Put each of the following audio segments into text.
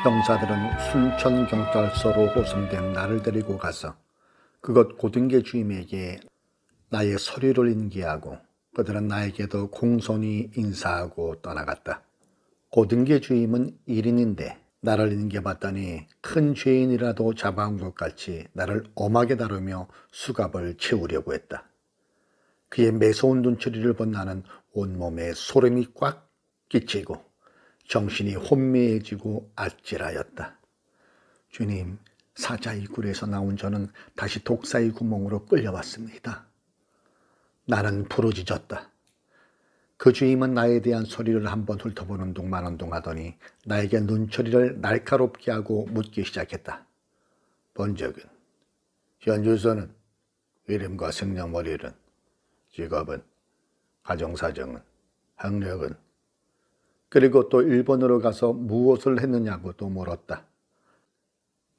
형사들은 순천경찰서로 호송된 나를 데리고 가서 그곳 고등계 주임에게 나의 서류를 인계하고 그들은 나에게도 공손히 인사하고 떠나갔다. 고등계 주임은 1인인데 나를 인계받더니 큰 죄인이라도 잡아온 것 같이 나를 엄하게 다루며 수갑을 채우려고 했다. 그의 매서운 눈초리를 본 나는 온몸에 소름이 꽉 끼치고 정신이 혼미해지고 아찔하였다. 주님, 사자의 굴에서 나온 저는 다시 독사의 구멍으로 끌려왔습니다. 나는 부르짖었다. 그 주임은 나에 대한 소리를 한번 훑어보는 둥 마는 둥 하더니 나에게 눈초리를 날카롭게 하고 묻기 시작했다. 본적은, 현주소는, 이름과 생년월일은, 직업은, 가정사정은, 학력은, 그리고 또 일본으로 가서 무엇을 했느냐고 또 물었다.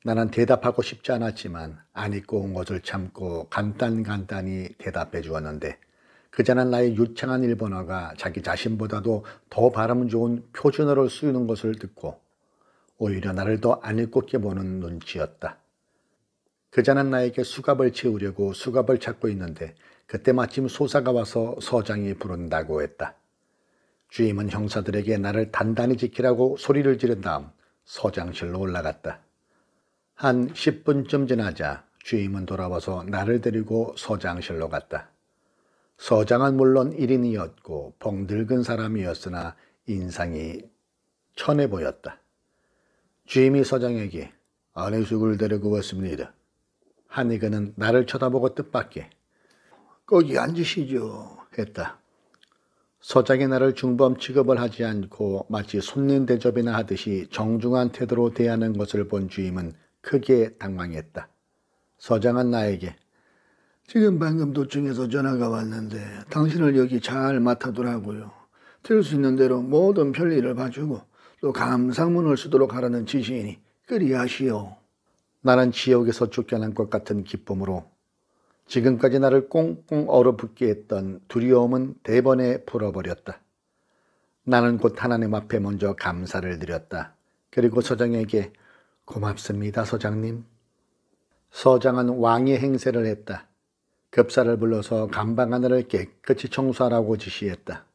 나는 대답하고 싶지 않았지만 안 입고 온 것을 참고 간단히 대답해 주었는데 그자는 나의 유창한 일본어가 자기 자신보다도 더 발음 좋은 표준어를 쓰는 것을 듣고 오히려 나를 더 안 입고게 보는 눈치였다. 그자는 나에게 수갑을 채우려고 수갑을 찾고 있는데 그때 마침 소사가 와서 서장이 부른다고 했다. 주임은 형사들에게 나를 단단히 지키라고 소리를 지른 다음 서장실로 올라갔다. 한 10분쯤 지나자 주임은 돌아와서 나를 데리고 서장실로 갔다. 서장은 물론 1인이었고 벙늙은 사람이었으나 인상이 천해 보였다. 주임이 서장에게 안혜숙을 데리고 왔습니다. 하니 그는 나를 쳐다보고 뜻밖의 거기 앉으시죠 했다. 서장이 나를 중범 취급을 하지 않고 마치 손님 대접이나 하듯이 정중한 태도로 대하는 것을 본 주임은 크게 당황했다. 서장은 나에게 지금 방금 도청에서 전화가 왔는데 당신을 여기 잘 맡아두라고요. 될 수 있는 대로 모든 편리를 봐주고 또 감상문을 쓰도록 하라는 지시이니 그리하시오. 나는 지옥에서 쫓겨난 것 같은 기쁨으로 지금까지 나를 꽁꽁 얼어붙게 했던 두려움은 대번에 풀어버렸다. 나는 곧 하나님 앞에 먼저 감사를 드렸다. 그리고 서장에게 고맙습니다, 서장님. 서장은 왕의 행세를 했다. 급사를 불러서 감방 하늘을 깨끗이 청소하라고 지시했다.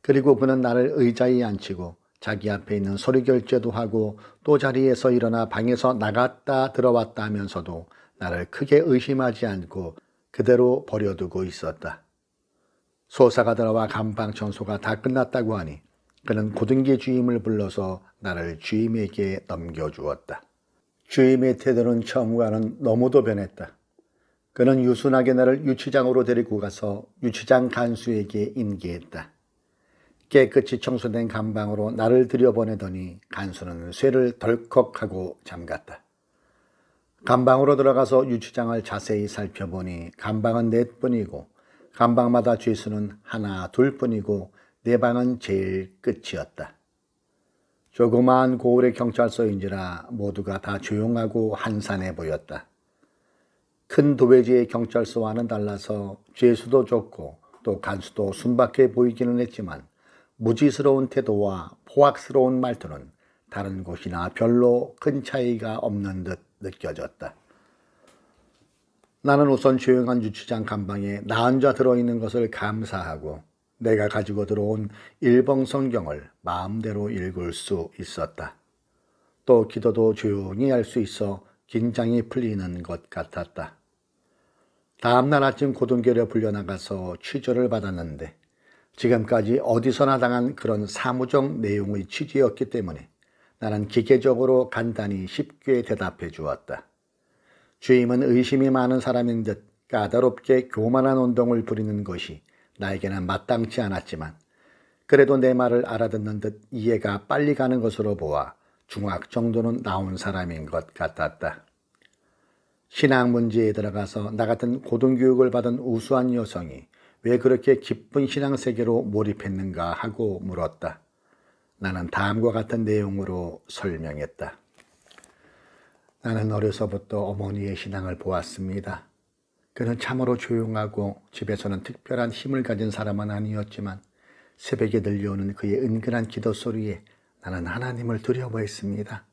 그리고 그는 나를 의자에 앉히고 자기 앞에 있는 서류 결제도 하고 또 자리에서 일어나 방에서 나갔다 들어왔다 하면서도 나를 크게 의심하지 않고 그대로 버려두고 있었다. 소사가 들어와 감방 청소가 다 끝났다고 하니 그는 고등계 주임을 불러서 나를 주임에게 넘겨주었다. 주임의 태도는 처음과는 너무도 변했다. 그는 유순하게 나를 유치장으로 데리고 가서 유치장 간수에게 인계했다. 깨끗이 청소된 감방으로 나를 들여보내더니 간수는 쇠를 덜컥하고 잠갔다. 감방으로 들어가서 유치장을 자세히 살펴보니 감방은 4뿐이고 감방마다 죄수는 하나 둘뿐이고 내 방은 제일 끝이었다. 조그마한 고을의 경찰서인지라 모두가 다 조용하고 한산해 보였다. 큰 도회지의 경찰서와는 달라서 죄수도 적고 또 간수도 순박해 보이기는 했지만 무지스러운 태도와 포악스러운 말투는 다른 곳이나 별로 큰 차이가 없는 듯 느껴졌다. 나는 우선 조용한 유치장 감방에 나 혼자 들어있는 것을 감사하고 내가 가지고 들어온 일본 성경을 마음대로 읽을 수 있었다. 또 기도도 조용히 할 수 있어 긴장이 풀리는 것 같았다. 다음날 아침 고등교로 불려나가서 취조를 받았는데 지금까지 어디서나 당한 그런 사무적 내용의 취지였기 때문에 나는 기계적으로 간단히 쉽게 대답해 주었다. 주임은 의심이 많은 사람인 듯 까다롭게 교만한 운동을 부리는 것이 나에게는 마땅치 않았지만 그래도 내 말을 알아듣는 듯 이해가 빨리 가는 것으로 보아 중학 정도는 나온 사람인 것 같았다. 신앙 문제에 들어가서 나 같은 고등교육을 받은 우수한 여성이 왜 그렇게 깊은 신앙 세계로 몰입했는가 하고 물었다. 나는 다음과 같은 내용으로 설명했다. 나는 어려서부터 어머니의 신앙을 보았습니다. 그는 참으로 조용하고 집에서는 특별한 힘을 가진 사람은 아니었지만 새벽에 들려오는 그의 은근한 기도 소리에 나는 하나님을 두려워했습니다.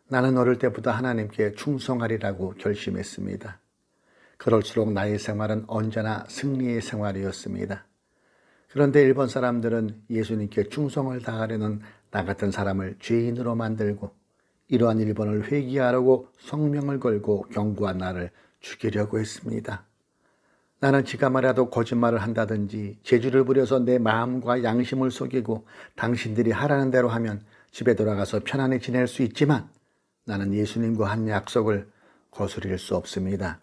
나는 어릴 때부터 하나님께 충성하리라고 결심했습니다. 그럴수록 나의 생활은 언제나 승리의 생활이었습니다. 그런데 일본 사람들은 예수님께 충성을 다하려는 나 같은 사람을 죄인으로 만들고 이러한 일본을 회개하라고 성명을 걸고 경고한 나를 죽이려고 했습니다. 나는 지가 말이라도 거짓말을 한다든지 재주를 부려서 내 마음과 양심을 속이고 당신들이 하라는 대로 하면 집에 돌아가서 편안히 지낼 수 있지만 나는 예수님과 한 약속을 거스릴 수 없습니다.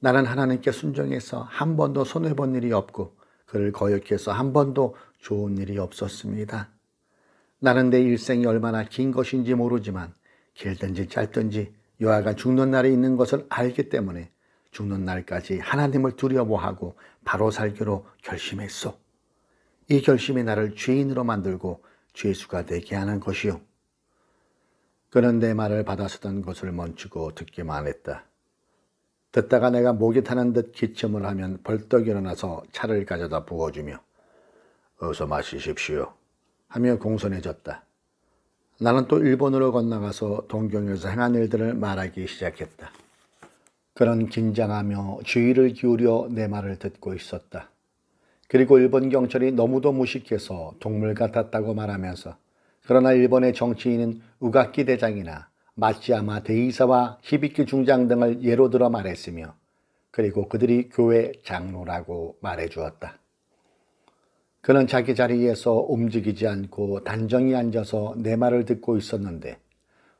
나는 하나님께 순종해서 한 번도 손해본 일이 없고 그를 거역해서 한 번도 좋은 일이 없었습니다. 나는 내 일생이 얼마나 긴 것인지 모르지만 길든지 짧든지 여하가 죽는 날이 있는 것을 알기 때문에 죽는 날까지 하나님을 두려워하고 바로 살기로 결심했소. 이 결심이 나를 죄인으로 만들고 죄수가 되게 하는 것이요. 그는 내 말을 받아쓰던 것을 멈추고 듣기만 했다. 듣다가 내가 목이 타는 듯 기침을 하면 벌떡 일어나서 차를 가져다 부어주며 어서 마시십시오 하며 공손해졌다. 나는 또 일본으로 건너가서 동경에서 행한 일들을 말하기 시작했다. 그는 긴장하며 주의를 기울여 내 말을 듣고 있었다. 그리고 일본 경찰이 너무도 무식해서 동물 같았다고 말하면서 그러나 일본의 정치인은 우가키 대장이나 마치야마 대이사와 히비키 중장 등을 예로 들어 말했으며 그리고 그들이 교회 장로라고 말해주었다. 그는 자기 자리에서 움직이지 않고 단정히 앉아서 내 말을 듣고 있었는데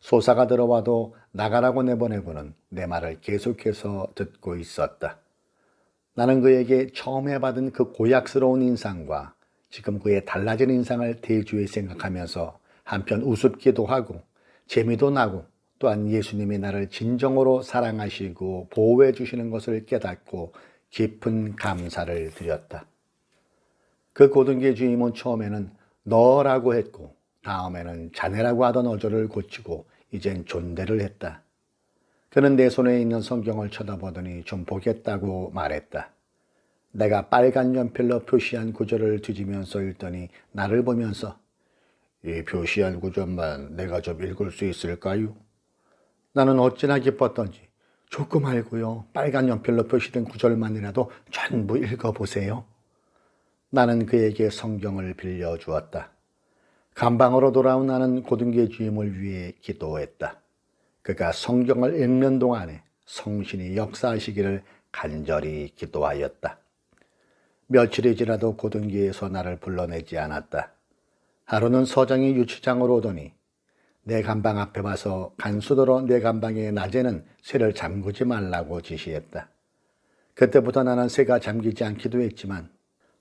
소사가 들어와도 나가라고 내보내고는 내 말을 계속해서 듣고 있었다. 나는 그에게 처음에 받은 그 고약스러운 인상과 지금 그의 달라진 인상을 대조해 생각하면서 한편 우습기도 하고 재미도 나고 또한 예수님이 나를 진정으로 사랑하시고 보호해 주시는 것을 깨닫고 깊은 감사를 드렸다. 그 고등계 주임은 처음에는 너라고 했고 다음에는 자네라고 하던 어조를 고치고 이젠 존대를 했다. 그는 내 손에 있는 성경을 쳐다보더니 좀 보겠다고 말했다. 내가 빨간 연필로 표시한 구절을 뒤지면서 읽더니 나를 보면서 이 표시한 구절만 내가 좀 읽을 수 있을까요? 나는 어찌나 기뻤던지 조금 알고요. 빨간 연필로 표시된 구절만이라도 전부 읽어보세요. 나는 그에게 성경을 빌려주었다. 감방으로 돌아온 나는 고등계 주임을 위해 기도했다. 그가 성경을 읽는 동안에 성신이 역사하시기를 간절히 기도하였다. 며칠이 지나도 고등계에서 나를 불러내지 않았다. 하루는 서장이 유치장으로 오더니 내 감방 앞에 와서 간수도로 내 감방에 낮에는 새를 잠그지 말라고 지시했다. 그때부터 나는 새가 잠기지 않기도 했지만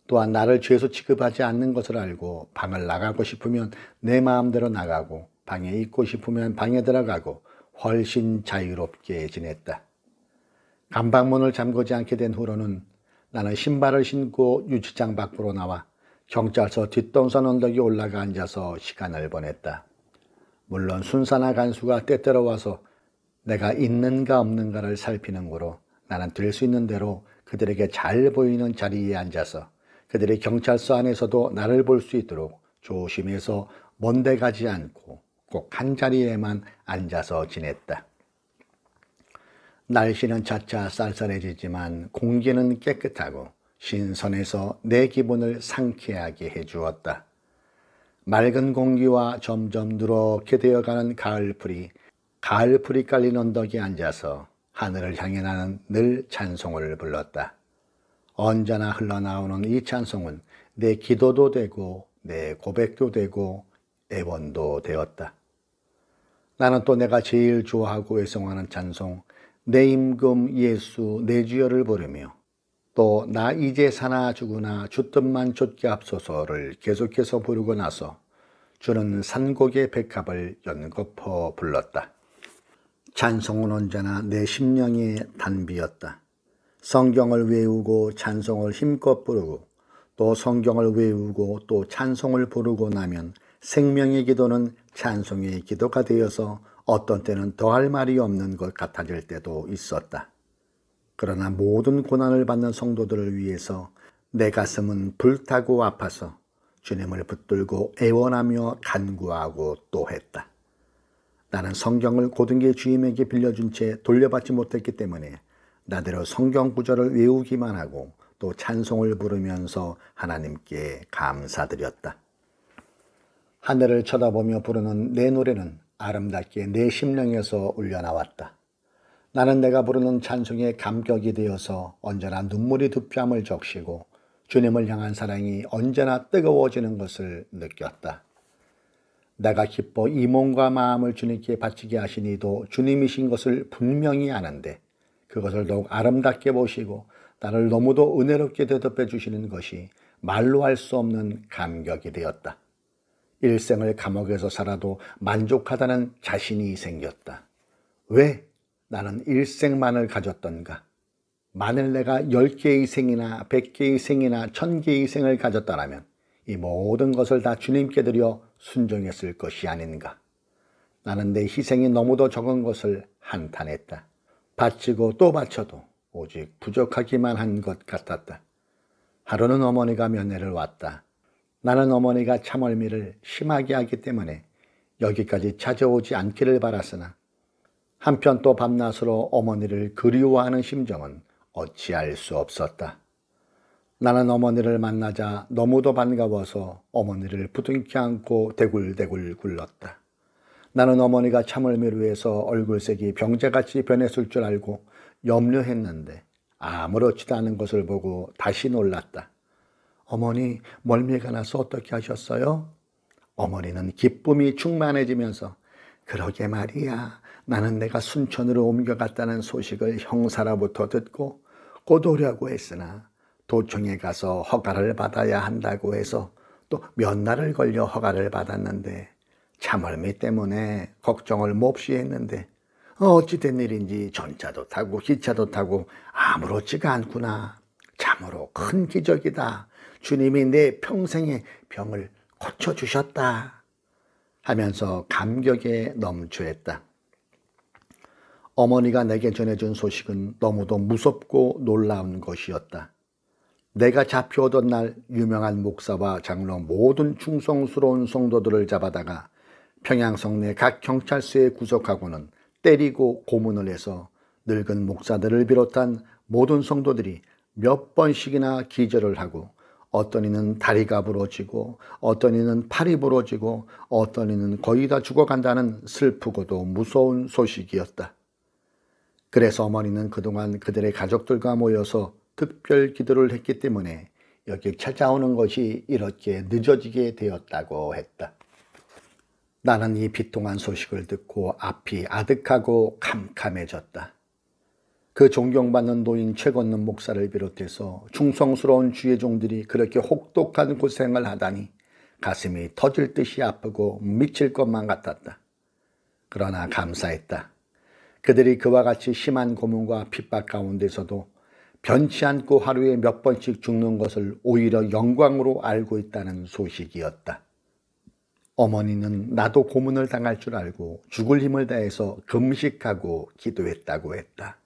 또한 나를 죄수 취급하지 않는 것을 알고 방을 나가고 싶으면 내 마음대로 나가고 방에 있고 싶으면 방에 들어가고 훨씬 자유롭게 지냈다. 감방문을 잠그지 않게 된 후로는 나는 신발을 신고 유치장 밖으로 나와 경찰서 뒷동산 언덕에 올라가 앉아서 시간을 보냈다. 물론 순사나 간수가 때때로 와서 내가 있는가 없는가를 살피는 거로 나는 될 수 있는 대로 그들에게 잘 보이는 자리에 앉아서 그들의 경찰서 안에서도 나를 볼 수 있도록 조심해서 먼데 가지 않고 꼭 한 자리에만 앉아서 지냈다. 날씨는 차차 쌀쌀해지지만 공기는 깨끗하고 신선해서 내 기분을 상쾌하게 해주었다. 맑은 공기와 점점 누렇게 되어가는 가을풀이 깔린 언덕에 앉아서 하늘을 향해 나는 늘 찬송을 불렀다. 언제나 흘러나오는 이 찬송은 내 기도도 되고 내 고백도 되고 애원도 되었다. 나는 또 내가 제일 좋아하고 애송하는 찬송 내 임금 예수 내 주여를 부르며 또 나 이제 사나 죽으나 주 뜻만 좇게 앞서서를 계속해서 부르고 나서 주는 산곡의 백합을 연거푸 불렀다. 찬송은 언제나 내 심령의 단비였다. 성경을 외우고 찬송을 힘껏 부르고 또 성경을 외우고 또 찬송을 부르고 나면 생명의 기도는 찬송의 기도가 되어서 어떤 때는 더할 말이 없는 것 같아질 때도 있었다. 그러나 모든 고난을 받는 성도들을 위해서 내 가슴은 불타고 아파서 주님을 붙들고 애원하며 간구하고 또 했다. 나는 성경을 고등계 주임에게 빌려준 채 돌려받지 못했기 때문에 나대로 성경 구절을 외우기만 하고 또 찬송을 부르면서 하나님께 감사드렸다. 하늘을 쳐다보며 부르는 내 노래는 아름답게 내 심령에서 울려나왔다. 나는 내가 부르는 찬송에 감격이 되어서 언제나 눈물이 두 뺨을 적시고 주님을 향한 사랑이 언제나 뜨거워지는 것을 느꼈다. 내가 기뻐 이 몸과 마음을 주님께 바치게 하시니도 주님이신 것을 분명히 아는데 그것을 더욱 아름답게 보시고 나를 너무도 은혜롭게 대접해 주시는 것이 말로 할 수 없는 감격이 되었다. 일생을 감옥에서 살아도 만족하다는 자신이 생겼다. 왜 나는 일생만을 가졌던가? 만일 내가 10개의 생이나 100개의 생이나 1000개의 생을 가졌다면 이 모든 것을 다 주님께 드려 순종했을 것이 아닌가. 나는 내 희생이 너무도 적은 것을 한탄했다. 바치고 또 바쳐도 오직 부족하기만 한 것 같았다. 하루는 어머니가 면회를 왔다. 나는 어머니가 참을미를 심하게 하기 때문에 여기까지 찾아오지 않기를 바랐으나 한편 또 밤낮으로 어머니를 그리워하는 심정은 어찌할 수 없었다. 나는 어머니를 만나자 너무도 반가워서 어머니를 부둥켜 안고 대굴대굴 굴렀다. 나는 어머니가 참을미로 해서 얼굴색이 병자같이 변했을 줄 알고 염려했는데 아무렇지도 않은 것을 보고 다시 놀랐다. 어머니, 멀미가 나서 어떻게 하셨어요? 어머니는 기쁨이 충만해지면서 그러게 말이야. 나는 내가 순천으로 옮겨갔다는 소식을 형사로부터 듣고 곧 오려고 했으나 도청에 가서 허가를 받아야 한다고 해서 또 몇 날을 걸려 허가를 받았는데 참을미 때문에 걱정을 몹시 했는데 어찌된 일인지 전차도 타고 기차도 타고 아무렇지가 않구나. 참으로 큰 기적이다. 주님이 내 평생의 병을 고쳐주셨다 하면서 감격에 넘쳐했다. 어머니가 내게 전해준 소식은 너무도 무섭고 놀라운 것이었다. 내가 잡혀오던 날 유명한 목사와 장로 모든 충성스러운 성도들을 잡아다가 평양성 내 각 경찰서에 구속하고는 때리고 고문을 해서 늙은 목사들을 비롯한 모든 성도들이 몇 번씩이나 기절을 하고 어떤 이는 다리가 부러지고 어떤 이는 팔이 부러지고 어떤 이는 거의 다 죽어간다는 슬프고도 무서운 소식이었다. 그래서 어머니는 그동안 그들의 가족들과 모여서 특별 기도를 했기 때문에 여기 찾아오는 것이 이렇게 늦어지게 되었다고 했다. 나는 이 비통한 소식을 듣고 앞이 아득하고 캄캄해졌다. 그 존경받는 노인 최건는 목사를 비롯해서 충성스러운 주의 종들이 그렇게 혹독한 고생을 하다니 가슴이 터질 듯이 아프고 미칠 것만 같았다. 그러나 감사했다. 그들이 그와 같이 심한 고문과 핍박 가운데서도 변치 않고 하루에 몇 번씩 죽는 것을 오히려 영광으로 알고 있다는 소식이었다. 어머니는 나도 고문을 당할 줄 알고 죽을 힘을 다해서 금식하고 기도했다고 했다.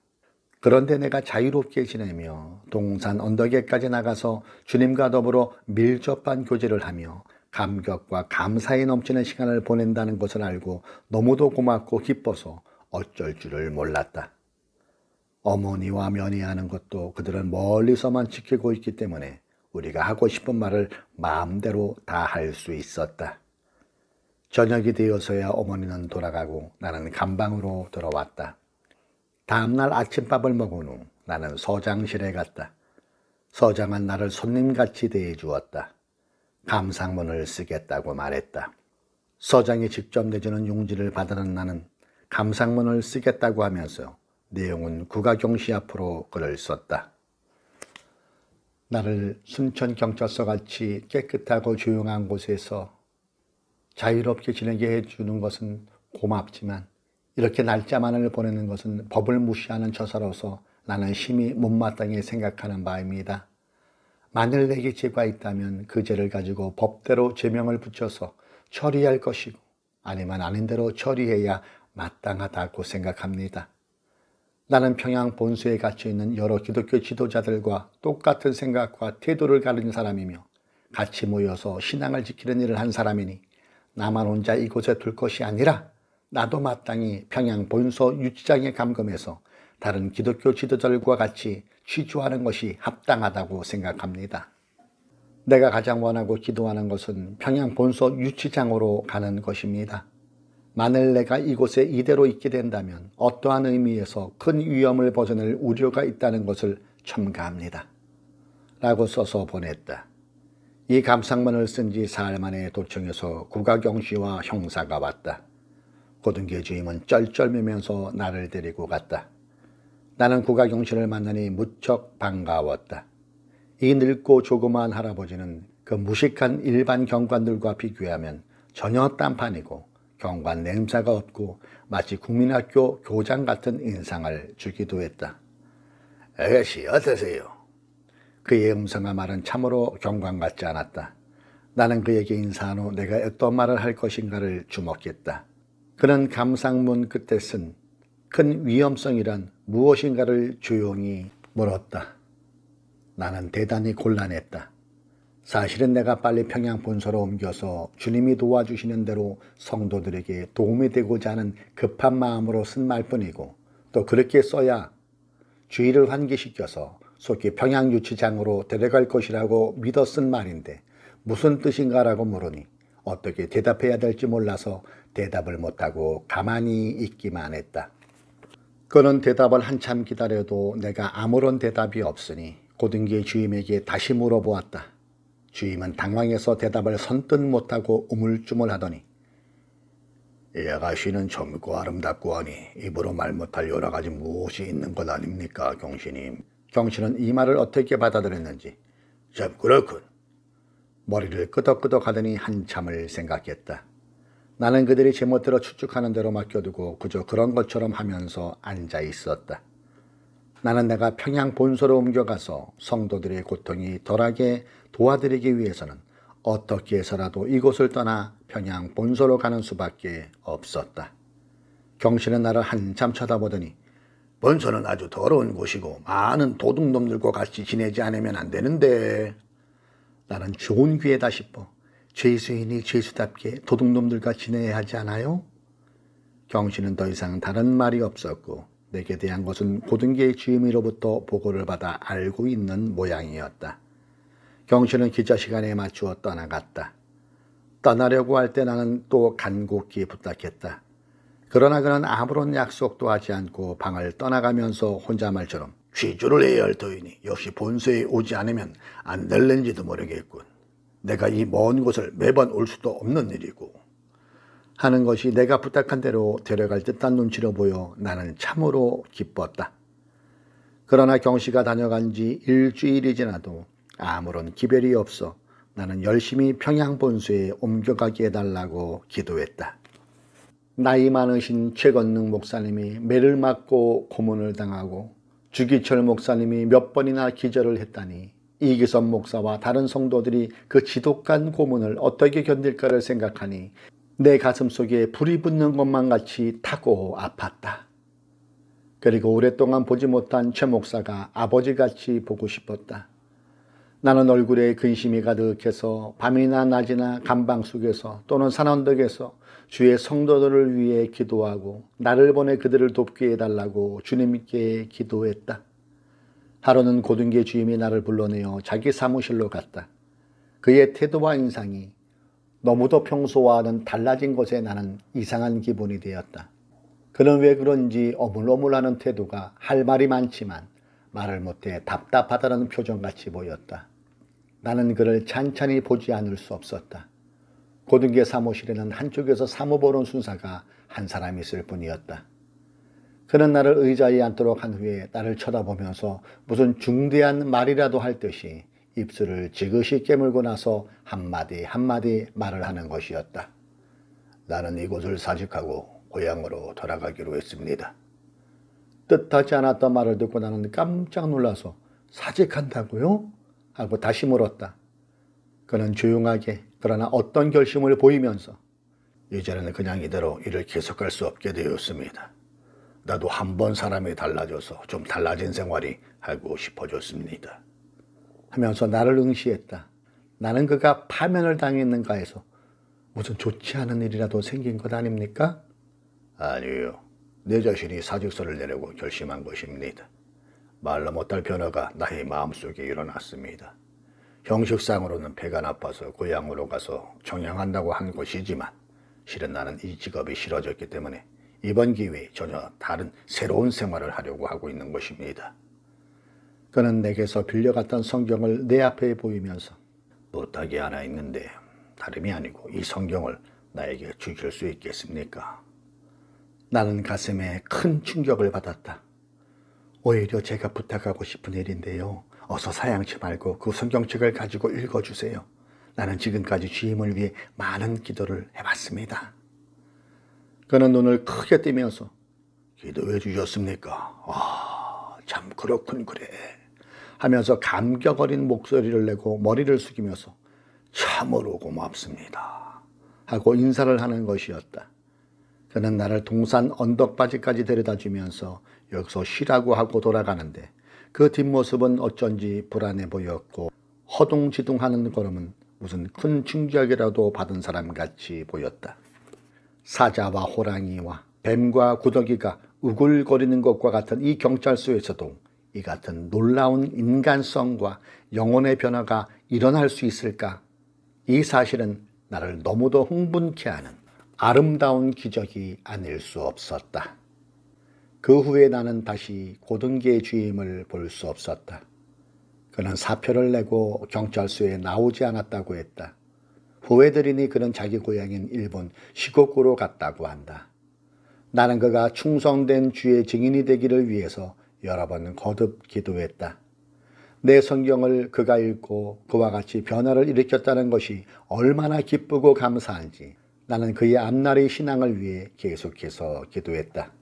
그런데 내가 자유롭게 지내며 동산 언덕에까지 나가서 주님과 더불어 밀접한 교제를 하며 감격과 감사에 넘치는 시간을 보낸다는 것을 알고 너무도 고맙고 기뻐서 어쩔 줄을 몰랐다. 어머니와 면회하는 것도 그들은 멀리서만 지키고 있기 때문에 우리가 하고 싶은 말을 마음대로 다 할 수 있었다. 저녁이 되어서야 어머니는 돌아가고 나는 감방으로 들어왔다. 다음날 아침밥을 먹은 후 나는 서장실에 갔다. 서장은 나를 손님같이 대해주었다. 감상문을 쓰겠다고 말했다. 서장이 직접 내주는 용지를 받아는 나는 감상문을 쓰겠다고 하면서 내용은 국가경시 앞으로 글을 썼다. 나를 순천경찰서같이 깨끗하고 조용한 곳에서 자유롭게 지내게 해주는 것은 고맙지만 이렇게 날짜만을 보내는 것은 법을 무시하는 처사로서 나는 심히 못마땅히 생각하는 바입니다. 만일 내게 죄가 있다면 그 죄를 가지고 법대로 죄명을 붙여서 처리할 것이고 아니면 아닌 대로 처리해야 마땅하다고 생각합니다. 나는 평양 본소에 갇혀있는 여러 기독교 지도자들과 똑같은 생각과 태도를 가진 사람이며 같이 모여서 신앙을 지키는 일을 한 사람이니 나만 혼자 이곳에 둘 것이 아니라 나도 마땅히 평양 본소 유치장에 감금해서 다른 기독교 지도자들과 같이 취조하는 것이 합당하다고 생각합니다. 내가 가장 원하고 기도하는 것은 평양 본소 유치장으로 가는 것입니다. 만일 내가 이곳에 이대로 있게 된다면 어떠한 의미에서 큰 위험을 벗어날 우려가 있다는 것을 첨가합니다. 라고 써서 보냈다. 이 감상문을 쓴 지 사흘 만에 도청에서 국가경시와 형사가 왔다. 고등계 주임은 쩔쩔매면서 나를 데리고 갔다. 나는 국가경시를 만나니 무척 반가웠다. 이 늙고 조그마한 할아버지는 그 무식한 일반 경관들과 비교하면 전혀 딴판이고 경관 냄새가 없고 마치 국민학교 교장 같은 인상을 주기도 했다. 아가씨 어떠세요? 그의 음성과 말은 참으로 경관 같지 않았다. 나는 그에게 인사한 후 내가 어떤 말을 할 것인가를 주목했다. 그는 감상문 끝에 쓴 큰 위험성이란 무엇인가를 조용히 물었다. 나는 대단히 곤란했다. 사실은 내가 빨리 평양 본소로 옮겨서 주님이 도와주시는 대로 성도들에게 도움이 되고자 하는 급한 마음으로 쓴 말뿐이고 또 그렇게 써야 주의를 환기시켜서 속히 평양 유치장으로 데려갈 것이라고 믿어 쓴 말인데 무슨 뜻인가라고 물으니 어떻게 대답해야 될지 몰라서 대답을 못하고 가만히 있기만 했다. 그는 대답을 한참 기다려도 내가 아무런 대답이 없으니 고등계 주임에게 다시 물어보았다. 주임은 당황해서 대답을 선뜻 못하고 우물쭈물하더니 이 아가씨는 젊고 아름답고 하니 입으로 말 못할 여러 가지 무엇이 있는 것 아닙니까, 경씨님? 경씨는 이 말을 어떻게 받아들였는지 참 그렇군. 머리를 끄덕끄덕 하더니 한참을 생각했다. 나는 그들이 제멋대로 추측하는 대로 맡겨두고 그저 그런 것처럼 하면서 앉아 있었다. 나는 내가 평양 본소로 옮겨가서 성도들의 고통이 덜하게 도와드리기 위해서는 어떻게 해서라도 이곳을 떠나 평양 본소로 가는 수밖에 없었다. 경씨는 나를 한참 쳐다보더니 본소는 아주 더러운 곳이고 많은 도둑놈들과 같이 지내지 않으면 안 되는데. 나는 좋은 기회다 싶어 죄수인이 죄수답게 도둑놈들과 지내야 하지 않아요? 경씨는 더 이상 다른 말이 없었고 내게 대한 것은 고등계 주임으로부터 보고를 받아 알고 있는 모양이었다. 경씨는 기차 시간에 맞추어 떠나갔다. 떠나려고 할 때 나는 또 간곡히 부탁했다. 그러나 그는 아무런 약속도 하지 않고 방을 떠나가면서 혼잣말처럼 취조를 해야 할 터이니 역시 본소에 오지 않으면 안 될는지도 모르겠군. 내가 이 먼 곳을 매번 올 수도 없는 일이고 하는 것이 내가 부탁한 대로 데려갈 듯한 눈치로 보여 나는 참으로 기뻤다. 그러나 경씨가 다녀간 지 일주일이 지나도 아무런 기별이 없어 나는 열심히 평양 본소에 옮겨가게 해달라고 기도했다. 나이 많으신 최건능 목사님이 매를 맞고 고문을 당하고 주기철 목사님이 몇 번이나 기절을 했다니 이기선 목사와 다른 성도들이 그 지독한 고문을 어떻게 견딜까를 생각하니 내 가슴 속에 불이 붙는 것만 같이 타고 아팠다. 그리고 오랫동안 보지 못한 최 목사가 아버지같이 보고 싶었다. 나는 얼굴에 근심이 가득해서 밤이나 낮이나 감방 속에서 또는 산언덕에서 주의 성도들을 위해 기도하고 나를 보내 그들을 돕게 해달라고 주님께 기도했다. 하루는 고등계 주임이 나를 불러내어 자기 사무실로 갔다. 그의 태도와 인상이 너무도 평소와는 달라진 것에 나는 이상한 기분이 되었다. 그는 왜 그런지 어물어물하는 태도가 할 말이 많지만 말을 못해 답답하다는 표정같이 보였다. 나는 그를 찬찬히 보지 않을 수 없었다. 고등계 사무실에는 한쪽에서 사무 보는 순사가 한 사람 있을 뿐이었다. 그는 나를 의자에 앉도록 한 후에 나를 쳐다보면서 무슨 중대한 말이라도 할 듯이 입술을 지그시 깨물고 나서 한마디 한마디 말을 하는 것이었다. 나는 이곳을 사직하고 고향으로 돌아가기로 했습니다. 뜻하지 않았던 말을 듣고 나는 깜짝 놀라서 사직한다고요? 하고 다시 물었다. 그는 조용하게 그러나 어떤 결심을 보이면서 이제는 그냥 이대로 일을 계속할 수 없게 되었습니다. 나도 한번 사람이 달라져서 좀 달라진 생활이 하고 싶어졌습니다. 하면서 나를 응시했다. 나는 그가 파면을 당했는가 해서 무슨 좋지 않은 일이라도 생긴 것 아닙니까? 아니요. 내 자신이 사직서를 내려고 결심한 것입니다. 말로 못할 변화가 나의 마음속에 일어났습니다. 형식상으로는 배가 나빠서 고향으로 가서 정양한다고 한 것이지만 실은 나는 이 직업이 싫어졌기 때문에 이번 기회에 전혀 다른 새로운 생활을 하려고 하고 있는 것입니다. 그는 내게서 빌려갔던 성경을 내 앞에 보이면서 부탁이 하나 있는데 다름이 아니고 이 성경을 나에게 주실 수 있겠습니까? 나는 가슴에 큰 충격을 받았다. 오히려 제가 부탁하고 싶은 일인데요. 어서 사양치 말고 그 성경책을 가지고 읽어주세요. 나는 지금까지 주임을 위해 많은 기도를 해봤습니다. 그는 눈을 크게 뜨면서 기도해 주셨습니까? 참 그렇군 그래 하면서 감격 어린 목소리를 내고 머리를 숙이면서 참으로 고맙습니다 하고 인사를 하는 것이었다. 그는 나를 동산 언덕바지까지 데려다 주면서 여기서 쉬라고 하고 돌아가는데 그 뒷모습은 어쩐지 불안해 보였고 허둥지둥하는 걸음은 무슨 큰 충격이라도 받은 사람 같이 보였다. 사자와 호랑이와 뱀과 구더기가 우글거리는 것과 같은 이 경찰서에서도 이 같은 놀라운 인간성과 영혼의 변화가 일어날 수 있을까? 이 사실은 나를 너무도 흥분케 하는 아름다운 기적이 아닐 수 없었다. 그 후에 나는 다시 고등계 주임을 볼 수 없었다. 그는 사표를 내고 경찰서에 나오지 않았다고 했다. 후회들이니 그는 자기 고향인 일본 시고쿠로 갔다고 한다. 나는 그가 충성된 주의 증인이 되기를 위해서 여러 번 거듭 기도했다. 내 성경을 그가 읽고 그와 같이 변화를 일으켰다는 것이 얼마나 기쁘고 감사한지 나는 그의 앞날의 신앙을 위해 계속해서 기도했다.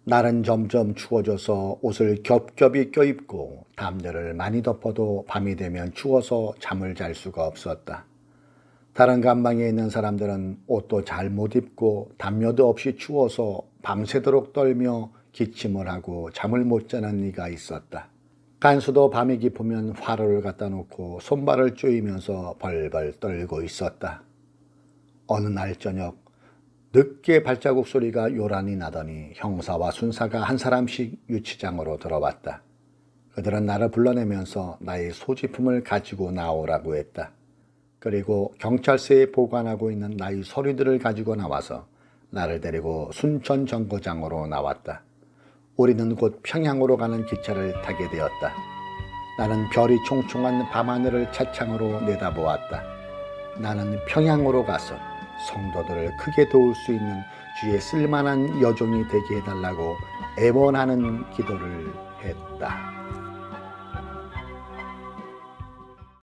날은 점점 추워져서 옷을 겹겹이 껴입고 담요를 많이 덮어도 밤이 되면 추워서 잠을 잘 수가 없었다. 다른 감방에 있는 사람들은 옷도 잘 못 입고 담요도 없이 추워서 밤새도록 떨며 기침을 하고 잠을 못 자는 이가 있었다. 간수도 밤이 깊으면 화로를 갖다 놓고 손발을 쪼이면서 벌벌 떨고 있었다. 어느 날 저녁 늦게 발자국 소리가 요란히 나더니 형사와 순사가 한 사람씩 유치장으로 들어왔다. 그들은 나를 불러내면서 나의 소지품을 가지고 나오라고 했다. 그리고 경찰서에 보관하고 있는 나의 서류들을 가지고 나와서 나를 데리고 순천 정거장으로 나왔다. 우리는 곧 평양으로 가는 기차를 타게 되었다. 나는 별이 총총한 밤하늘을 차창으로 내다보았다. 나는 평양으로 가서 성도들을 크게 도울 수 있는 주의 쓸만한 여종이 되게 해달라고 애원하는 기도를 했다.